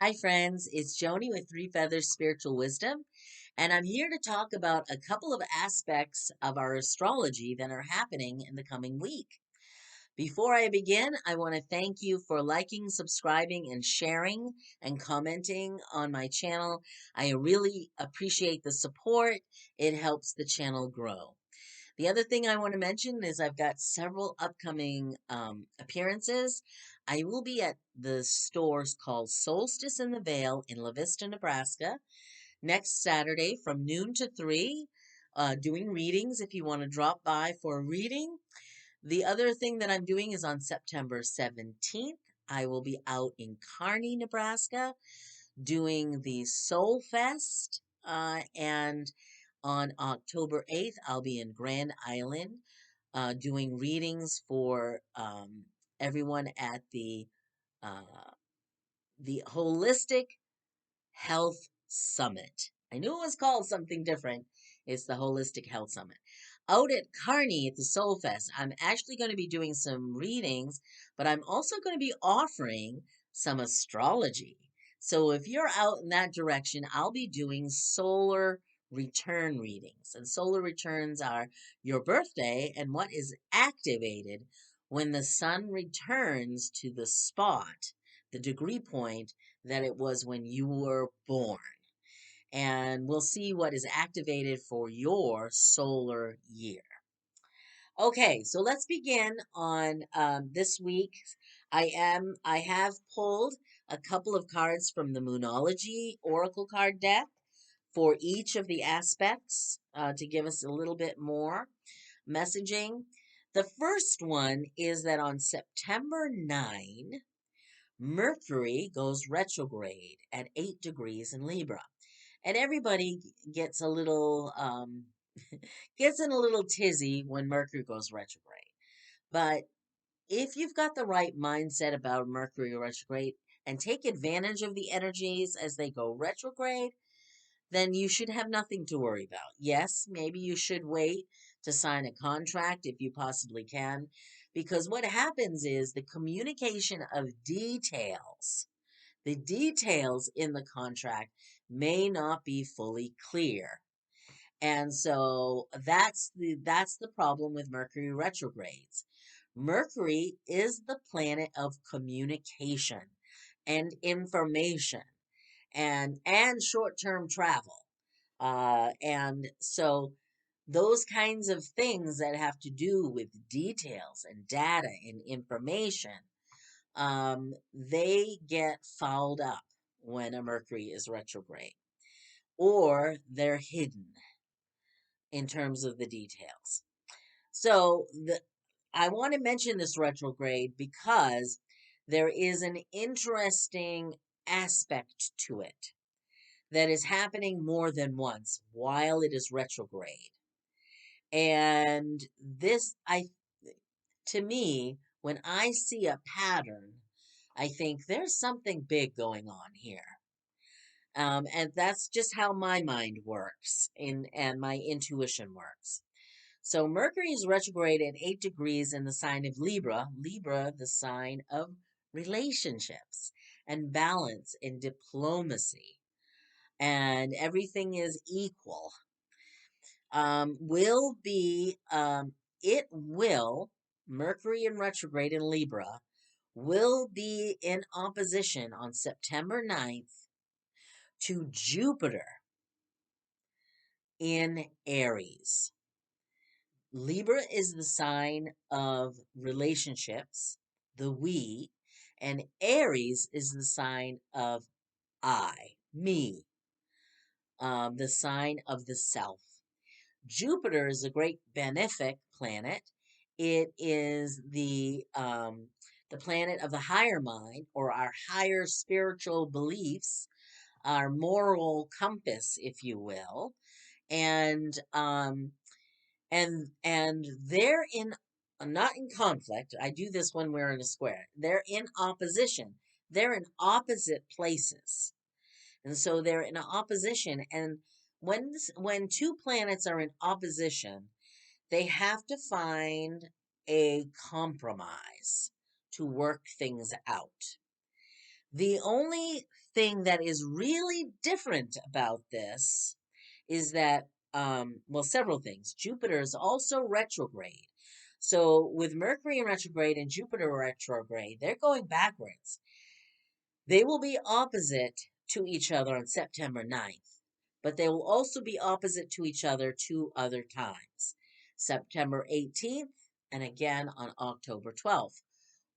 Hi, friends. It's Joni with Three Feathers Spiritual Wisdom, and I'm here to talk about a couple of aspects of our astrology that are happening in the coming week. Before I begin, I want to thank you for liking, subscribing, and sharing and commenting on my channel. I really appreciate the support. It helps the channel grow. The other thing I want to mention is I've got several upcoming appearances. I will be at the stores called Solstice in the Vale in La Vista, Nebraska, next Saturday from noon to 3, doing readings if you want to drop by for a reading. The other thing that I'm doing is on September 17th. I will be out in Kearney, Nebraska, doing the Soul Fest. And on October 8th, I'll be in Grand Island doing readings for everyone at uh, the Holistic Health Summit. I knew it was called something different. It's the Holistic Health Summit. Out at Kearney at the Soul Fest, I'm actually going to be doing some readings, but I'm also going to be offering some astrology. So if you're out in that direction, I'll be doing solar return readings. And solar returns are your birthday and what is activated when the sun returns to the spot, the degree point that it was when you were born. And we'll see what is activated for your solar year. Okay, so let's begin on this week. I have pulled a couple of cards from the Moonology Oracle card deck for each of the aspects to give us a little bit more messaging. The first one is that on September 9, Mercury goes retrograde at 8 degrees in Libra. And everybody gets a little gets in a little tizzy when Mercury goes retrograde. But if you've got the right mindset about Mercury retrograde and take advantage of the energies as they go retrograde, then you should have nothing to worry about. Yes, maybe you should wait to sign a contract if you possibly can, because what happens is the communication of the details in the contract may not be fully clear. And so that's the problem with Mercury retrogrades. Mercury is the planet of communication and information and short-term travel. And so those kinds of things that have to do with details and data and information, they get fouled up when a Mercury is retrograde, or they're hidden in terms of the details. So I want to mention this retrograde because there is an interesting aspect to it that is happening more than once while it is retrograde. And this, to me, when I see a pattern, I think there's something big going on here. And that's just how my mind works and my intuition works. So Mercury is retrograde at 8 degrees in the sign of Libra. Libra, the sign of relationships and balance and diplomacy. And everything is equal. Will be, it will, Mercury in retrograde in Libra, will be in opposition on September 9th to Jupiter in Aries. Libra is the sign of relationships, the we, and Aries is the sign of I, me, the sign of the self. Jupiter is a great benefic planet. It is the planet of the higher mind or our higher spiritual beliefs, our moral compass, if you will, and they're in not in conflict. I do this when we're in a square. They're in opposition. They're in opposite places. And so they're in opposition. And when two planets are in opposition, they have to find a compromise to work things out. The only thing that is really different about this is that, well, several things. Jupiter is also retrograde. So with Mercury in retrograde and Jupiter retrograde, they're going backwards. They will be opposite to each other on September 9th, but they will also be opposite to each other two other times, September 18th and again on October 12th,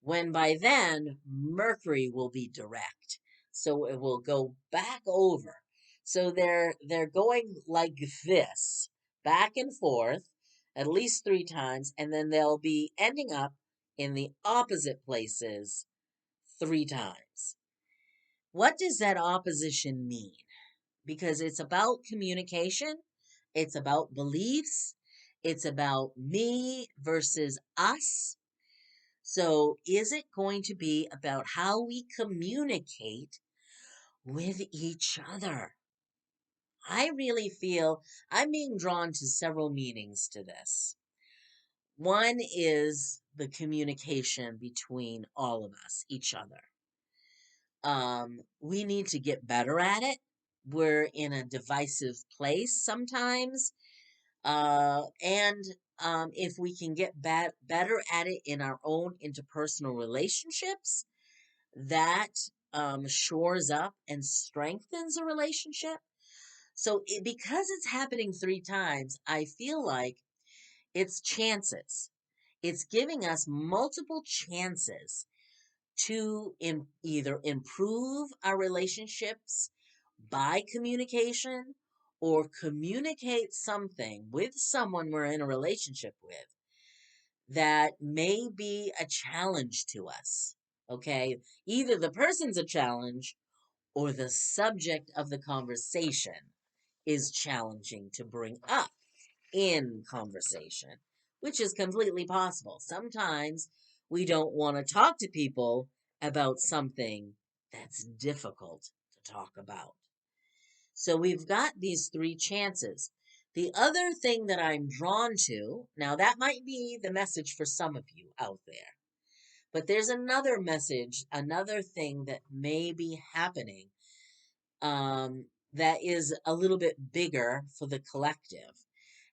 when by then Mercury will be direct. So it will go back over. So they're going like this, back and forth at least three times, and then they'll be ending up in the opposite places three times. What does that opposition mean? Because it's about communication, it's about beliefs, it's about me versus us. So, is it going to be about how we communicate with each other? I really feel I'm being drawn to several meanings to this. One is the communication between all of us, each other. We need to get better at it. We're in a divisive place sometimes. And if we can get better at it in our own interpersonal relationships, that shores up and strengthens a relationship. So, because it's happening three times, I feel like it's chances. It's giving us multiple chances to either improve our relationships by communication or communicate something with someone we're in a relationship with that may be a challenge to us. Okay. Either the person's a challenge or the subject of the conversation is challenging to bring up in conversation, which is completely possible. Sometimes we don't want to talk to people about something that's difficult to talk about. So we've got these three chances. The other thing that I'm drawn to, now that might be the message for some of you out there, but there's another message, another thing that may be happening that is a little bit bigger for the collective.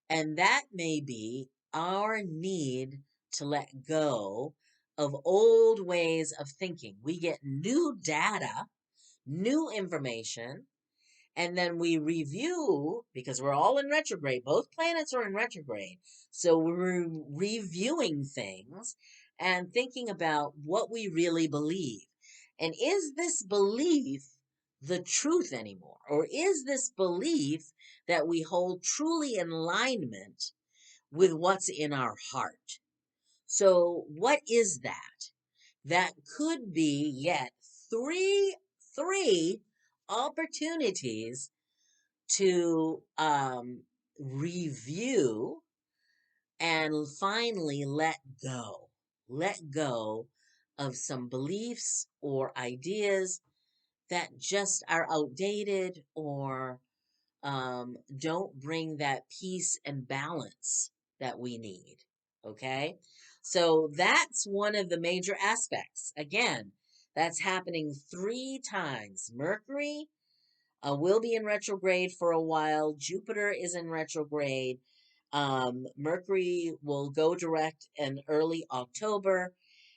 And that may be our need to let go of old ways of thinking. We get new data, new information, and then we review because we're all in retrograde. Both planets are in retrograde. So we're reviewing things and thinking about what we really believe. And is this belief the truth anymore? Or is this belief that we hold truly in alignment with what's in our heart? So what is that? That could be yet three opportunities to review and finally let go of some beliefs or ideas that just are outdated or don't bring that peace and balance that we need. Okay. So that's one of the major aspects. Again, that's happening three times. Mercury will be in retrograde for a while. Jupiter is in retrograde. Mercury will go direct in early October.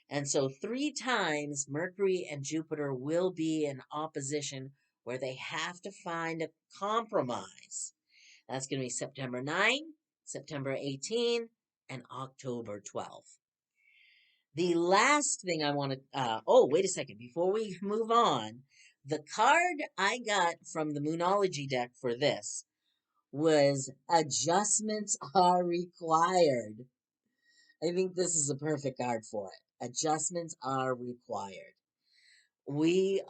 And so, three times Mercury and Jupiter will be in opposition where they have to find a compromise. That's going to be September 9, September 18, and October 12th. The last thing I want to, oh, wait a second. Before we move on, the card I got from the Moonology deck for this was adjustments are required. I think this is a perfect card for it. Adjustments are required. We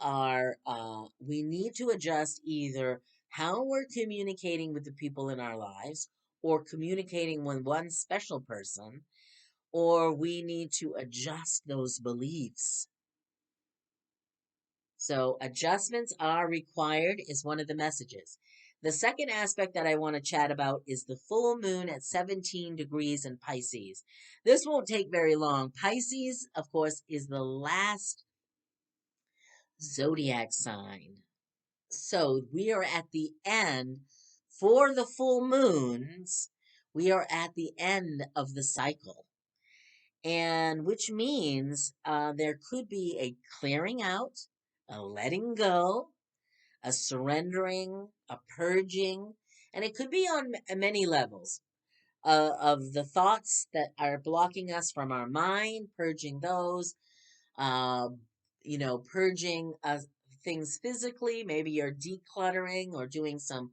need to adjust either how we're communicating with the people in our lives or communicating with one special person, or we need to adjust those beliefs. So, adjustments are required is one of the messages. The second aspect that I want to chat about is the full moon at 17 degrees in Pisces. This won't take very long. Pisces, of course, is the last zodiac sign. So we are at the end for the full moons. We are at the end of the cycle, and which means there could be a clearing out, a letting go, a surrendering, a purging, and it could be on many levels of the thoughts that are blocking us from our mind, purging those, uh, purging things physically. Maybe you're decluttering or doing some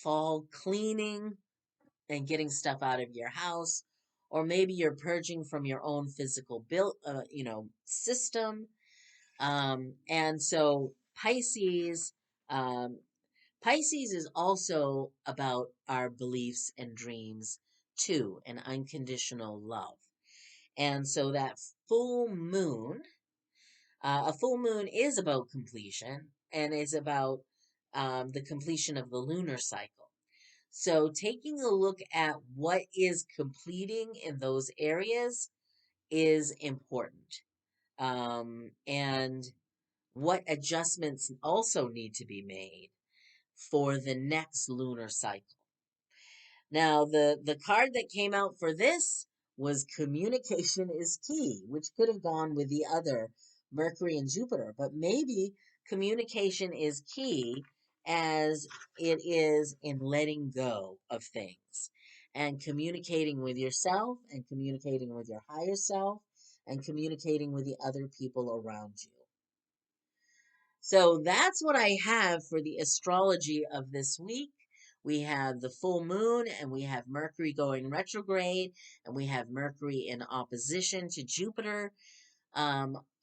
fall cleaning and getting stuff out of your house. Or maybe you're purging from your own physical build, system. And so um, Pisces is also about our beliefs and dreams too, and unconditional love. And so that full moon, a full moon is about completion and is about the completion of the lunar cycle. So taking a look at what is completing in those areas is important. And what adjustments also need to be made for the next lunar cycle. Now, the card that came out for this was communication is key, which could have gone with the other Mercury and Jupiter, but maybe communication is key as it is in letting go of things and communicating with yourself and communicating with your higher self and communicating with the other people around you. So that's what I have for the astrology of this week. We have the full moon, and we have Mercury going retrograde, and we have Mercury in opposition to Jupiter.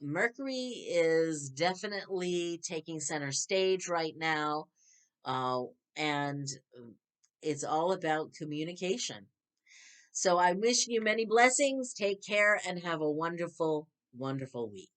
Mercury is definitely taking center stage right now, uh, and it's all about communication. So I wish you many blessings. Take care and have a wonderful, wonderful week.